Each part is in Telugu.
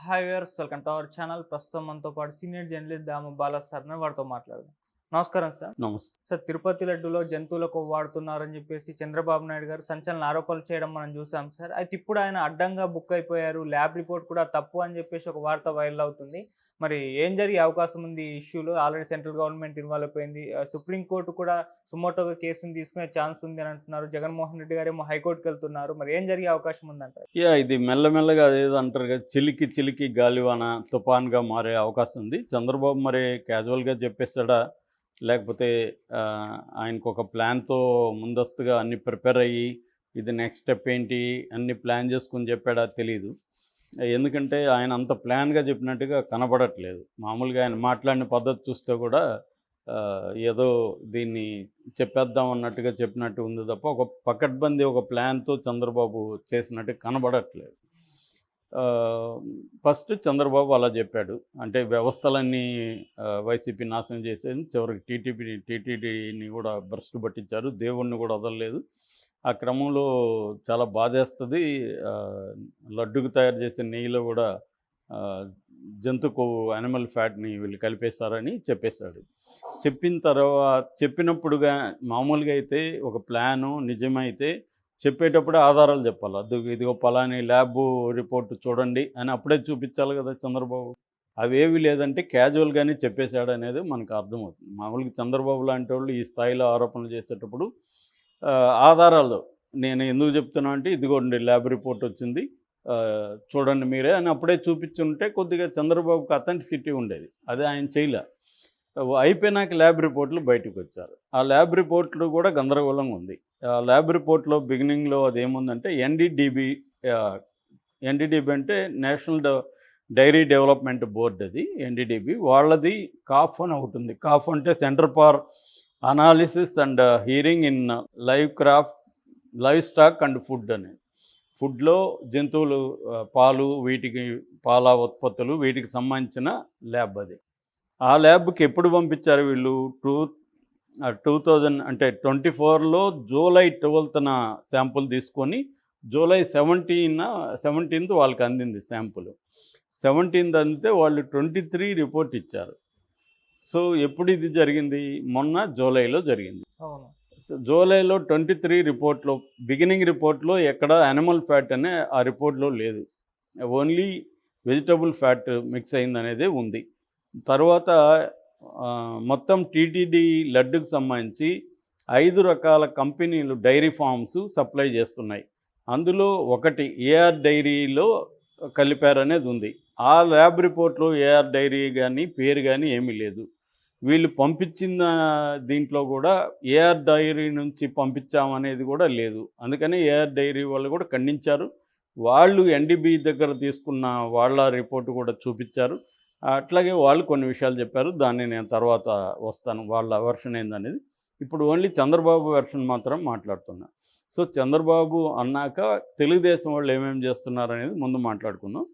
Hi viewers, welcome to our channel. ప్రస్తుతం మనతో పాటు సీనియర్ జర్నలిస్ట్ దాము బాలా సార్ ఉన్నారు. వారితో మాట్లాడదాం. నమస్కారం సార్. నమస్తే. సార్, తిరుపతి లడ్డూలో జంతువుల కొవ్వు వాడుతున్నారని చెప్పేసి చంద్రబాబు నాయుడు గారు సంచలన ఆరోపణలు చేయడం మనం చూసాం సార్. అయితే ఇప్పుడు ఆయన అడ్డంగా బుక్ అయిపోయారు. ల్యాబ్ రిపోర్ట్ కూడా తప్పు అని చెప్పేసి ఒక వార్త వైరల్ అవుతుంది. మరి ఏం జరిగే అవకాశం ఉంది ఈ ఇష్యూలో? ఆల్రెడీ సెంట్రల్ గవర్నమెంట్ ఇన్వాల్వ్ అయిపోయింది. సుప్రీంకోర్టు కూడా సుమోటోగా కేసును తీసుకునే ఛాన్స్ ఉంది అని అంటున్నారు. జగన్మోహన్ రెడ్డి గారేమో హైకోర్టుకి వెళ్తున్నారు. మరి ఏం జరిగే అవకాశం ఉందంటారు? ఇది మెల్లమెల్లగా అదేదో అంటారు కదా, చిలికి చిలికి గాలివాన తుఫాన్‌గా మారే అవకాశం ఉంది. చంద్రబాబు మరి క్యాజువల్‌గా చెప్పేసాడా? లేకపోతే ఆయనకొక ప్లాన్‌తో ముందస్తుగా అన్నీ ప్రిపేర్ అయ్యి, ఇది నెక్స్ట్ స్టెప్ ఏంటి అన్నీ ప్లాన్ చేసుకొని చెప్పాడా తెలీదు. ఎందుకంటే ఆయన అంత ప్లాన్‌గా చెప్పినట్టుగా కనబడట్లేదు. మామూలుగా ఆయన మాట్లాడిన పద్ధతి చూస్తే కూడా ఏదో దీన్ని చెప్పేద్దాం అన్నట్టుగా చెప్పినట్టు ఉంది తప్ప, ఒక పకడ్బందీ ఒక ప్లాన్‌తో చంద్రబాబు చేసినట్టు కనబడట్లేదు. ఫస్ట్ చంద్రబాబు అలా చెప్పాడు. అంటే వ్యవస్థలన్నీ వైసీపీ నాశనం చేసేది, చివరికి టీటీడీని కూడా భ్రష్టు పట్టించారు, దేవుడిని కూడా వదలలేదు. ఆ క్రమంలో చాలా బాధేస్తుంది. లడ్డుకు తయారు చేసే నెయ్యిలో కూడా జంతు కొవ్వు యానిమల్ ఫ్యాట్ని వీళ్ళు కలిపేశారని చెప్పేశాడు. చెప్పినప్పుడుగా మామూలుగా అయితే ఒక ప్లాను నిజమైతే చెప్పేటప్పుడే ఆధారాలు చెప్పాలి. ఇదిగో పలాని ల్యాబు రిపోర్ట్ చూడండి అని అప్పుడే చూపించాలి కదా చంద్రబాబు. అవేవి లేదంటే క్యాజువల్గానే చెప్పేశాడు అనేది మనకు అర్థమవుతుంది. మామూలుగా చంద్రబాబు లాంటి వాళ్ళు ఈ స్థాయిలో ఆరోపణలు చేసేటప్పుడు ఆధారాలు నేను ఎందుకు చెప్తున్నా అంటే, ఇదిగోండి ల్యాబ్ రిపోర్ట్ వచ్చింది, చూడండి మీరే అని అప్పుడే చూపించుంటే కొద్దిగా చంద్రబాబుకి అథెంటిసిటీ ఉండేది. అది ఆయన చేయలే. అయిపోయినాక ల్యాబ్ రిపోర్ట్లు బయటకు వచ్చారు. ఆ ల్యాబ్ రిపోర్ట్లు కూడా గందరగోళంగా ఉంది. ఆ ల్యాబ్ రిపోర్ట్లో బిగినింగ్లో అదేముందంటే ఎన్డీడీబీ అంటే నేషనల్ డైరీ డెవలప్మెంట్ బోర్డ్, అది ఎన్డీడీబీ వాళ్ళది కాఫ్ అని ఒకటి ఉంది. కాఫ్ అంటే centre for analysis and hearing in live stock and food అని. ఫుడ్లో జంతువులు పాలు, వీటికి పాల ఉత్పత్తులు, వీటికి సంబంధించిన ల్యాబ్ అది. ఆ ల్యాబ్కి ఎప్పుడు పంపించారు వీళ్ళు? 2000 అంటే 24లో జూలై 12న శాంపుల్ తీసుకొని జూలై 17th వాళ్ళకి అందింది శాంపుల్. 17th అందితే వాళ్ళు 23 రిపోర్ట్ ఇచ్చారు. సో ఎప్పుడు ఇది జరిగింది? మొన్న జూలైలో జరిగింది. అవును. జూలైలో 23 రిపోర్ట్లో బిగినింగ్ రిపోర్ట్లో ఎక్కడ యానిమల్ ఫ్యాట్ అనే ఆ రిపోర్ట్లో లేదు. ఓన్లీ వెజిటబుల్ ఫ్యాట్ మిక్స్ అయిందనేదే ఉంది. తర్వాత మొత్తం టీటీడీ లడ్డుకు సంబంధించి 5 రకాల కంపెనీలు డైరీ ఫార్మ్స్ సప్లై చేస్తున్నాయి. అందులో ఒకటి ఏఆర్ డైరీలో కలిపారనేది ఉంది. ఆ ల్యాబ్ రిపోర్ట్లో ఏఆర్ డైరీ కానీ పేరు కానీ ఏమీ లేదు. వీళ్ళు పంపించిన దీంట్లో కూడా ఏఆర్ డైరీ నుంచి పంపించామనేది కూడా లేదు. అందుకని ఏఆర్ డైరీ వాళ్ళు కూడా ఖండించారు. వాళ్ళు ఎన్డీబీ దగ్గర తీసుకున్న వాళ్ళ రిపోర్టు కూడా చూపించారు. అట్లాగే వాళ్ళు కొన్ని విషయాలు చెప్పారు. దాన్ని నేను తర్వాత వస్తాను, వాళ్ళ వెర్షన్ ఏందనేది. ఇప్పుడు ఓన్లీ చంద్రబాబు వెర్షన్ మాత్రం మాట్లాడుతున్నా. సో చంద్రబాబు అన్నాక తెలుగుదేశం వాళ్ళు ఏమేమి చేస్తున్నారనేది ముందు మాట్లాడుకుందాం.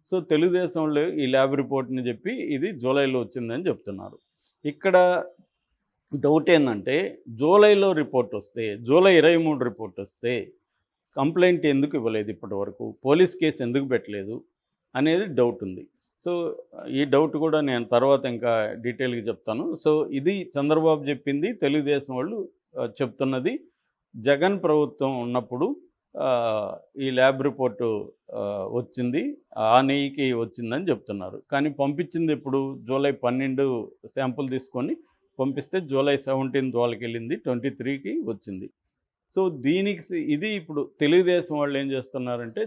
సో తెలుగుదేశం వాళ్ళు ఈ ల్యాబ్ రిపోర్ట్ని చెప్పి ఇది జూలైలో వచ్చిందని చెప్తున్నారు. ఇక్కడ డౌట్ ఏంటంటే, జూలైలో రిపోర్ట్ వస్తే, జూలై 23 రిపోర్ట్ వస్తే కంప్లైంట్ ఎందుకు ఇవ్వలేదు ఇప్పటి వరకు, పోలీస్ కేసు ఎందుకు పెట్టలేదు అనేది డౌట్ ఉంది. సో ఈ డౌట్ కూడా నేను తర్వాత ఇంకా డీటెయిల్గా చెప్తాను. సో ఇది చంద్రబాబు చెప్పింది, తెలుగుదేశం వాళ్ళు చెప్తున్నది. జగన్ ప్రభుత్వం ఉన్నప్పుడు ఈ ల్యాబ్ రిపోర్టు వచ్చింది, ఆ నెయ్యికి వచ్చిందని చెప్తున్నారు. కానీ పంపించింది ఇప్పుడు జూలై 12 శాంపుల్ తీసుకొని పంపిస్తే జూలై 17 వాళ్ళకి వెళ్ళింది, 23కి వచ్చింది. సో ఇది ఇప్పుడు తెలుగుదేశం వాళ్ళు ఏం చేస్తున్నారంటే,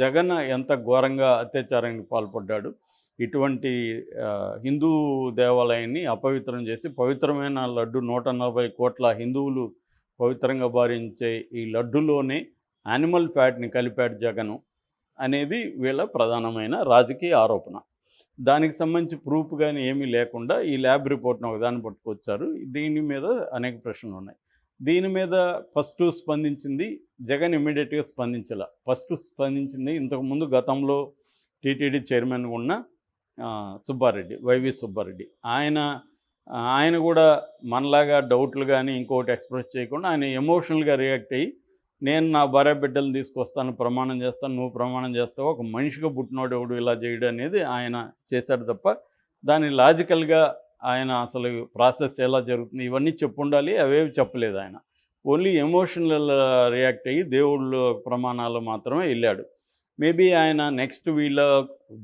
జగన్ ఎంత ఘోరంగా అత్యాచారానికి పాల్పడ్డాడు, ఇటువంటి హిందూ దేవాలయాన్ని అపవిత్రం చేసి పవిత్రమైన లడ్డు 140 కోట్ల హిందువులు పవిత్రంగా భావించే ఈ లడ్డులోనే యానిమల్ ఫ్యాట్ని కలిపాడు జగను అనేది వీళ్ళ ప్రధానమైన రాజకీయ ఆరోపణ. దానికి సంబంధించి ప్రూఫ్ కానీ ఏమీ లేకుండా ఈ ల్యాబ్ రిపోర్ట్ను ఒకదాన్ని పట్టుకొచ్చారు. దీని మీద అనేక ప్రశ్నలు ఉన్నాయి. దీని మీద ఫస్ట్ స్పందించింది జగన్, ఇమ్మీడియట్గా స్పందించాల. ఫస్ట్ స్పందించింది ఇంతకుముందు గతంలో టీటీడీ చైర్మన్ ఉన్న సుబ్బారెడ్డి, వైవి సుబ్బారెడ్డి. ఆయన కూడా మనలాగా డౌట్లు కానీ ఇంకోటి ఎక్స్ప్రెస్ చేయకుండా ఆయన ఎమోషనల్గా రియాక్ట్ అయ్యి నేను నా భార్య బిడ్డలు తీసుకొస్తాను, ప్రమాణం చేస్తాను, నువ్వు ప్రమాణం చేస్తావు, ఒక మనిషిగా పుట్టినోడు ఎవడు ఇలా చేయడం అనేది ఆయన చేశాడు తప్ప దాన్ని లాజికల్గా ఆయన అసలు ప్రాసెస్ ఎలా జరుగుతుంది ఇవన్నీ చెప్పుండాలి, అవేవి చెప్పలేదు ఆయన. ఓన్లీ ఎమోషనల్ రియాక్ట్ అయ్యి దేవుళ్ళ ప్రమాణాలు మాత్రమే వెళ్ళాడు. మేబీ ఆయన నెక్స్ట్ వీళ్ళ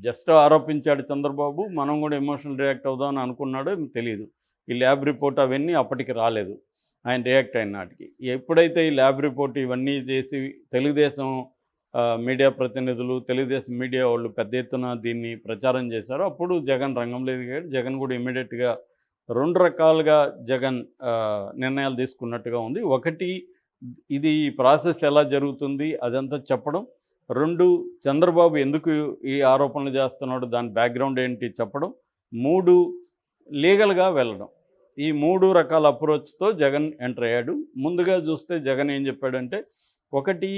జస్ట్ ఆరోపించాడు చంద్రబాబు, మనం కూడా ఎమోషనల్ రియాక్ట్ అవుదామని అనుకున్నాడో తెలియదు. ఈ ల్యాబ్ రిపోర్ట్ అవన్నీ అప్పటికి రాలేదు ఆయన రియాక్ట్ అయిన నాటికి. ఎప్పుడైతే ఈ ల్యాబ్ రిపోర్ట్ ఇవన్నీ చేసి తెలుగుదేశం మీడియా ప్రతినిధులు, తెలుగుదేశం మీడియా వాళ్ళు పెద్ద ఎత్తున దీన్ని ప్రచారం చేశారో అప్పుడు జగన్ రంగంలో దిగాడు. జగన్ కూడా ఇమీడియట్గా 2 రకాలుగా జగన్ నిర్ణయాలు తీసుకున్నట్టుగా ఉంది. ఒకటి, ఇది ప్రాసెస్ ఎలా జరుగుతుంది అదంతా చెప్పడం. 2, చంద్రబాబు ఎందుకు ఈ ఆరోపణలు చేస్తున్నాడు దాని బ్యాక్గ్రౌండ్ ఏంటి చెప్పడం. 3, లీగల్గా వెళ్ళడం. ఈ 3 రకాల అప్రోచ్తో జగన్ ఎంటర్ అయ్యాడు. ముందుగా చూస్తే జగన్ ఏం చెప్పాడంటే, ఒకటి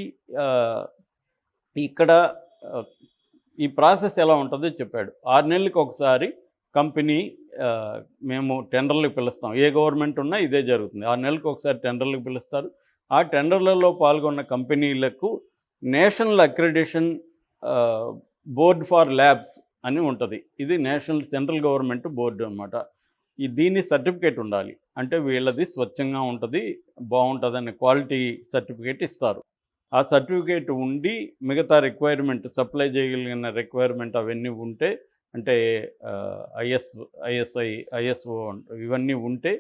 ఇక్కడ ఈ ప్రాసెస్ ఎలా ఉంటుందో చెప్పాడు. 6 నెలలకు ఒకసారి కంపెనీ మేము టెండర్లకు పిలుస్తాం, ఏ గవర్నమెంట్ ఉన్నా ఇదే జరుగుతుంది. 6 నెలలకు ఒకసారి టెండర్లకు పిలుస్తారు. ఆ టెండర్లలో పాల్గొన్న కంపెనీలకు national accreditation board for labs అని ఉంటుంది. ఇది నేషనల్ సెంట్రల్ గవర్నమెంట్ బోర్డు అనమాట. దీని సర్టిఫికేట్ ఉండాలి, అంటే వీళ్ళది స్వచ్ఛంగా ఉంటుంది, బాగుంటుందనే క్వాలిటీ సర్టిఫికేట్ ఇస్తారు. ఆ సర్టిఫికేట్ ఉండి మిగతా రిక్వైర్మెంట్ సప్లై చేయగలిగిన రిక్వైర్మెంట్ అవన్నీ ఉంటే, అంటే ఐఎస్ఓ ఇవన్నీ ఉంటే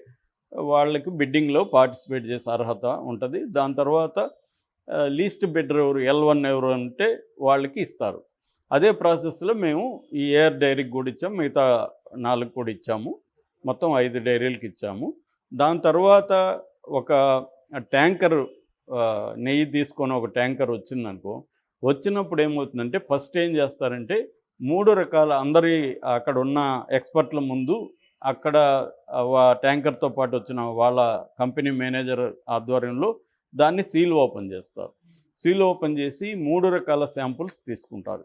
వాళ్ళకి బిడ్డింగ్లో పార్టిసిపేట్ చేసే అర్హత ఉంటుంది. దాని తర్వాత లీస్ట్ బిడ్డర్ ఎవరు, L1 ఎవరు అంటే వాళ్ళకి ఇస్తారు. అదే ప్రాసెస్లో మేము ఈ ఏఆర్ డైరీకి కూడా ఇచ్చాము, మిగతా 4 కూడా ఇచ్చాము, మొత్తం 5 డైరీలకు ఇచ్చాము. దాని తర్వాత ఒక ట్యాంకర్ నెయ్యి తీసుకొని ఒక ట్యాంకర్ వచ్చిందనుకో, వచ్చినప్పుడు ఏమవుతుందంటే ఫస్ట్ ఏం చేస్తారంటే 3 రకాల అందరి అక్కడ ఉన్న ఎక్స్పర్ట్ల ముందు అక్కడ ట్యాంకర్తో పాటు వచ్చిన వాళ్ళ కంపెనీ మేనేజర్ ఆధ్వర్యంలో దాన్ని సీల్ ఓపెన్ చేస్తారు. సీల్ ఓపెన్ చేసి 3 రకాల శాంపుల్స్ తీసుకుంటారు.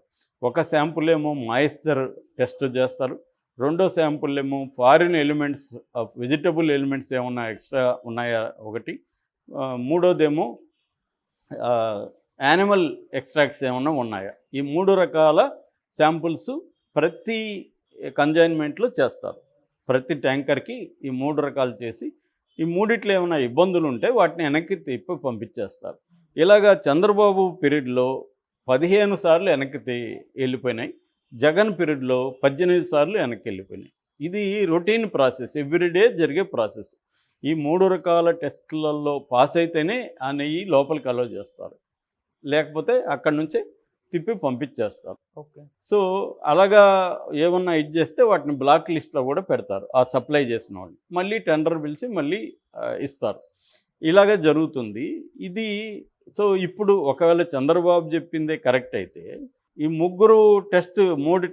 ఒక శాంపుల్ ఏమో మాయిశ్చర్ టెస్ట్ చేస్తారు, రెండో శాంపుల్ ఏమో foreign elements of vegetable elements ఏమన్నా ఎక్స్ట్రా ఉన్నాయా ఒకటి, మూడోదేమో యానిమల్ ఎక్స్ట్రాక్ట్స్ ఏమన్నా ఉన్నాయా. ఈ 3 రకాల శాంపుల్స్ ప్రతి కన్జైన్మెంట్లో చేస్తారు. ప్రతి ట్యాంకర్కి ఈ 3 రకాలు చేసి ఈ మూడిట్లో ఏమైనా ఇబ్బందులు ఉంటే వాటిని వెనక్కి తిప్పి పంపించేస్తారు. ఇలాగా చంద్రబాబు పీరియడ్లో 15 సార్లు వెనక్కి వెళ్ళిపోయినాయి, జగన్ పీరియడ్లో 18 సార్లు వెనక్కి వెళ్ళిపోయినాయి. ఇది రొటీన్ ప్రాసెస్, ఎవ్రీడే జరిగే ప్రాసెస్. ఈ 3 రకాల టెస్టులలో పాస్ అయితేనే ఆ నెయ్యి లోపలికి అలో చేస్తారు, లేకపోతే అక్కడి నుంచే తిప్పి పంపించేస్తారు. ఓకే. సో అలాగా ఏమన్నా ఇది చేస్తే వాటిని బ్లాక్ లిస్ట్లో కూడా పెడతారు ఆ సప్లై చేసిన వాళ్ళు, మళ్ళీ టెండర్ పిలిచి మళ్ళీ ఇస్తారు. ఇలాగే జరుగుతుంది ఇది. సో ఇప్పుడు ఒకవేళ చంద్రబాబు చెప్పిందే కరెక్ట్ అయితే ఈ 3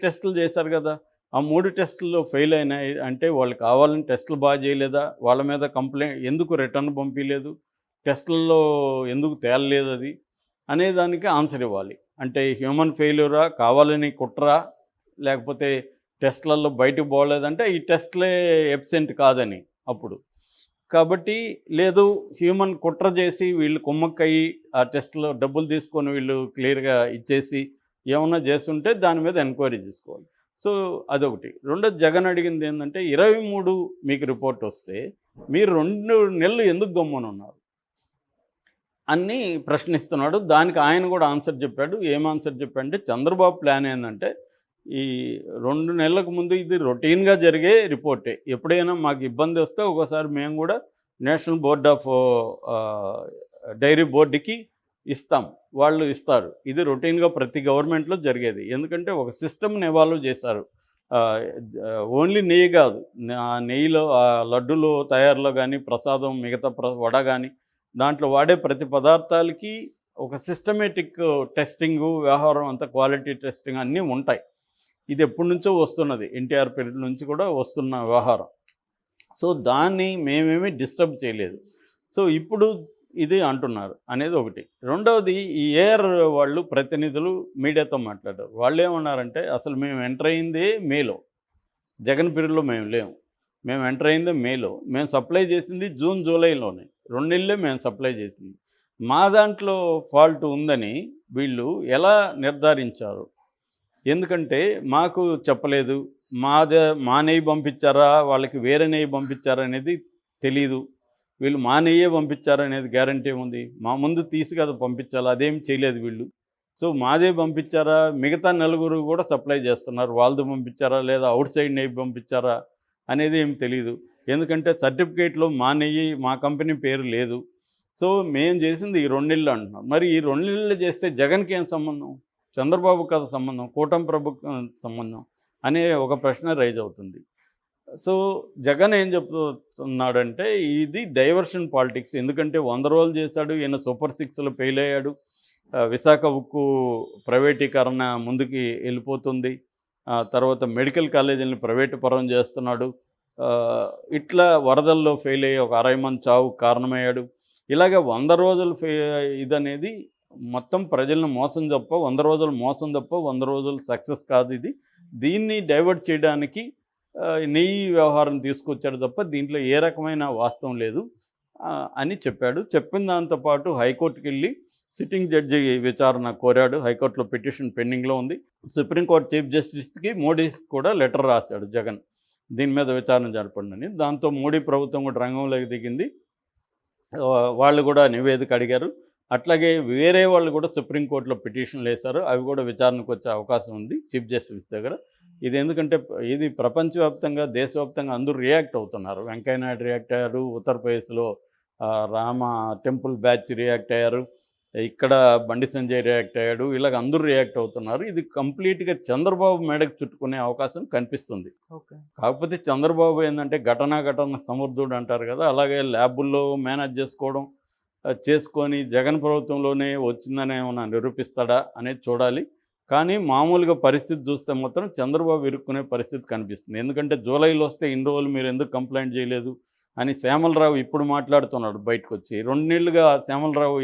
టెస్టులు చేశారు కదా, ఆ 3 టెస్టుల్లో ఫెయిల్ అయినాయి అంటే వాళ్ళు కావాలని టెస్టులు బాగా చేయలేదా, వాళ్ళ మీద కంప్లైంట్ ఎందుకు రిటర్న్ పంపించలేదు, టెస్టుల్లో ఎందుకు తేలలేదు అది అనేదానికి ఆన్సర్ ఇవ్వాలి. అంటే హ్యూమన్ ఫెయిల్యూరా, కావాలని కుట్రా, లేకపోతే టెస్ట్లలో బయటకు పోలేదంటే ఈ టెస్ట్లే ఎబ్సెంట్ కాదని అప్పుడు. కాబట్టి లేదు హ్యూమన్ కుట్ర చేసి వీళ్ళు కుమ్మక్కయ్యి ఆ టెస్ట్లో డబ్బులు తీసుకొని వీళ్ళు క్లియర్గా ఇచ్చేసి ఏమన్నా చేస్తుంటే దాని మీద ఎంక్వైరీ చేసుకోవాలి. సో అదొకటి. రెండోది జగన్ అడిగింది ఏంటంటే 23 మీకు రిపోర్ట్ వస్తే మీరు 2 నెలలు ఎందుకు గమ్మున ఉన్నారు అన్నీ ప్రశ్నిస్తున్నాడు. దానికి ఆయన కూడా ఆన్సర్ చెప్పాడు. ఏం ఆన్సర్ చెప్పాడంటే చంద్రబాబు ప్లాన్ ఏంటంటే ఈ 2 నెలలకు ముందు ఇది రొటీన్గా జరిగే రిపోర్టే, ఎప్పుడైనా మాకు ఇబ్బంది వస్తే ఒకసారి మేము కూడా నేషనల్ బోర్డ్ ఆఫ్ డైరీ బోర్డుకి ఇస్తాం, వాళ్ళు ఇస్తారు. ఇది రొటీన్గా ప్రతి గవర్నమెంట్లో జరిగేది. ఎందుకంటే ఒక సిస్టమ్ని ఎవాల్వ్ చేశారు. ఓన్లీ నెయ్యి కాదు, నెయ్యిలో లడ్డులో తయారులో కానీ ప్రసాదం మిగతా వడ కానీ దాంట్లో వాడే ప్రతి పదార్థాలకి ఒక సిస్టమేటిక్ టెస్టింగు వ్యవహారం అంతా క్వాలిటీ టెస్టింగ్ అన్నీ ఉంటాయి. ఇది ఎప్పటి నుంచో వస్తున్నది, ఎన్టీఆర్ పీరియడ్ నుంచి కూడా వస్తున్న వ్యవహారం. సో దాన్ని మేమేమీ డిస్టర్బ్ చేయలేదు. సో ఇప్పుడు ఇది అంటున్నారు అనేది ఒకటి. రెండవది ఈ ఏఆర్ వాళ్ళు ప్రతినిధులు మీడియాతో మాట్లాడారు. వాళ్ళు ఏమన్నారంటే అసలు మేము ఎంటర్ అయిందే మేలో, జగన్ పీరియడ్లో మేము లేము, మేము ఎంటర్ అయిందే మేలో, మేము సప్లై చేసింది జూన్ జూలైలోనే, 2 నెలలే మేము సప్లై చేసింది. మా దాంట్లో ఫాల్ట్ ఉందని వీళ్ళు ఎలా నిర్ధారించారు? ఎందుకంటే మాకు చెప్పలేదు. మా నెయ్యి పంపించారా? వాళ్ళకి వేరే నెయ్యి పంపించారా అనేది తెలీదు. వీళ్ళు మా నెయ్యే పంపించారనేది గ్యారంటీ ఏముంది? మా ముందు తీసి కదా పంపించాలి. అదేం చేయలేదు వీళ్ళు. సో, మాదే పంపించారా? మిగతా నలుగురు కూడా సప్లై చేస్తున్నారు. వాళ్ళది పంపించారా? లేదా ఔట్ సైడ్ నెయ్యి పంపించారా? అనేది ఏం తెలీదు. ఎందుకంటే సర్టిఫికేట్‌లో మా నెయ్యి, మా కంపెనీ పేరు లేదు. సో, మేము చేసింది ఈ 2 నెలలు అంటున్నాం. మరి ఈ 2 నెలలు చేస్తే జగన్‌కి ఏం సంబంధం? చంద్రబాబుకి కదా సంబంధం. కూటమి ప్రభుత్వం సంబంధం అనే ఒక ప్రశ్న రైజ్ అవుతుంది. సో, జగన్ ఏం చెప్తున్నాడంటే ఇది డైవర్షన్ పాలిటిక్స్. ఎందుకంటే 100 రోజులు చేశాడు. ఈయన సూపర్ సిక్స్‌లో ఫెయిల్ అయ్యాడు. విశాఖ ఉక్కు ప్రైవేటీకరణ ముందుకి వెళ్ళిపోతుంది. తర్వాత మెడికల్ కాలేజీలను ప్రైవేటు పరం చేస్తున్నాడు. ఇట్లా వరదల్లో ఫెయిల్ అయ్యి ఒక 60 మంది చావుకు కారణమయ్యాడు. ఇలాగ 100 రోజులు ఇదనేది మొత్తం ప్రజలను మోసం తప్ప 100 రోజులు మోసం తప్ప 100 రోజులు సక్సెస్ కాదు ఇది. దీన్ని డైవర్ట్ చేయడానికి నెయ్యి వ్యవహారం తీసుకొచ్చాడు తప్ప దీంట్లో ఏ రకమైన వాస్తవం లేదు అని చెప్పాడు. చెప్పిన దాంతో పాటు హైకోర్టుకి వెళ్ళి సిట్టింగ్ జడ్జి విచారణ కోరాడు. హైకోర్టులో పిటిషన్ పెండింగ్లో ఉంది. సుప్రీంకోర్టు చీఫ్ జస్టిస్కి మోడీ కూడా లెటర్ రాశాడు జగన్, దీని మీద విచారణ జరపండి. దాంతో మోడీ ప్రభుత్వం కూడా రంగంలోకి దిగింది. వాళ్ళు కూడా నివేదిక అడిగారు. అట్లాగే వేరే వాళ్ళు కూడా సుప్రీంకోర్టులో పిటిషన్లు వేశారు. అవి కూడా విచారణకు వచ్చే అవకాశం ఉంది చీఫ్ జస్టిస్ దగ్గర. ఇది ఎందుకంటే ఇది ప్రపంచవ్యాప్తంగా, దేశవ్యాప్తంగా అందరూ రియాక్ట్ అవుతున్నారు. వెంకయ్య నాయుడు రియాక్ట్ అయ్యారు. ఉత్తరప్రదేశ్లో రామ టెంపుల్ బ్యాచ్ రియాక్ట్ అయ్యారు. ఇక్కడ బండి సంజయ్ రియాక్ట్ అయ్యాడు. ఇలాగ అందరూ రియాక్ట్ అవుతున్నారు. ఇది కంప్లీట్గా చంద్రబాబు మెడకు చుట్టుకునే అవకాశం కనిపిస్తుంది. ఓకే. కాకపోతే చంద్రబాబు ఏంటంటే ఘటన సమర్థుడు అంటారు కదా, అలాగే ల్యాబుల్లో మేనేజ్ చేసుకోవడం చేసుకొని జగన్ ప్రభుత్వంలోనే వచ్చిందని ఏమన్నా నిరూపిస్తాడా అనేది చూడాలి. కానీ మామూలుగా పరిస్థితి చూస్తే మాత్రం చంద్రబాబు ఇరుక్కునే పరిస్థితి కనిపిస్తుంది. ఎందుకంటే జూలైలో వస్తే ఇన్ని రోజులు మీరు ఎందుకు కంప్లైంట్ చేయలేదు అని శ్యామలరావు ఇప్పుడు మాట్లాడుతున్నాడు బయటకు వచ్చి. 2 నెలలుగా శ్యామలరావు